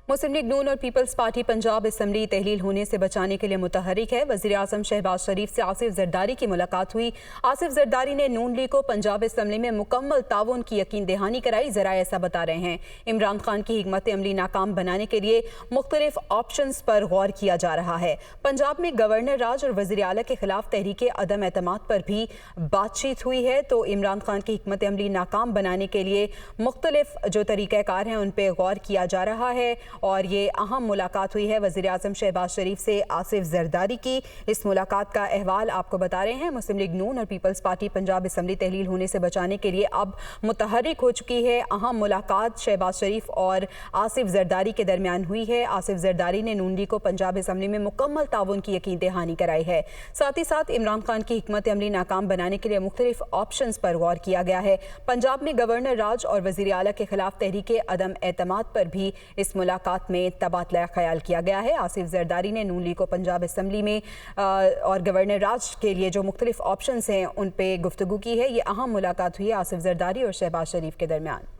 मुस्लिम league नून और peoples party Punjab assembly तहलील होने से बचाने के लिए मुतहरिक है। वज़ीर आज़म शहबाज शरीफ से आसिफ जरदारी की मुलाकात हुई। आसिफ जरदारी ने नून लीग को पंजाब असम्बली में मुकम्मल ताउन की यकीन दहानी कराई। ज़रा ऐसा बता रहे हैं, इमरान खान की हिकमत अमली नाकाम बनाने के लिए मुख्तलिफ ऑप्शंस पर गौर किया जा रहा है। पंजाब में गवर्नर राज और वज़ीर आला के खिलाफ तहरीक अदम एतमाद पर भी बातचीत हुई है। तो इमरान खान की हिकमत अमली नाकाम बनाने के लिए मुख्तलिफ जो तरीक़ाकार हैं उन पर गौर किया जा रहा है और ये अहम मुलाकात हुई है वज़ीर आज़म शहबाज शरीफ से आसिफ जरदारी की। इस मुलाकात का अहवाल आपको बता रहे हैं। मुस्लिम लीग नून और पीपल्स पार्टी पंजाब असम्बली तहलील होने से बचाने के लिए अब मुतहरिक हो चुकी है। अहम मुलाकात शहबाज शरीफ और आसिफ जरदारी के दरमियान हुई है। आसिफ जरदारी ने नून लीग को पंजाब असम्बली में मुकम्मल ताउन की यकीन दहानी कराई है। साथ ही साथ इमरान खान की हिकमत अमली नाकाम बनाने के लिए मुख्तलिफ ऑप्शंस पर गौर किया गया है। पंजाब में गवर्नर राज और वज़ीर आला के खिलाफ तहरीक अदम एतमाद पर भी इस मुलाकात में तबादला ख्याल किया गया है। आसिफ जरदारी ने नून लीग को पंजाब असम्बली में और गवर्नर राज के लिए जो मुख्तलिफ ऑप्शंस हैं उन पर गुफ्तगू की है। ये अहम मुलाकात हुई है आसिफ जरदारी और शहबाज शरीफ के दरमियान।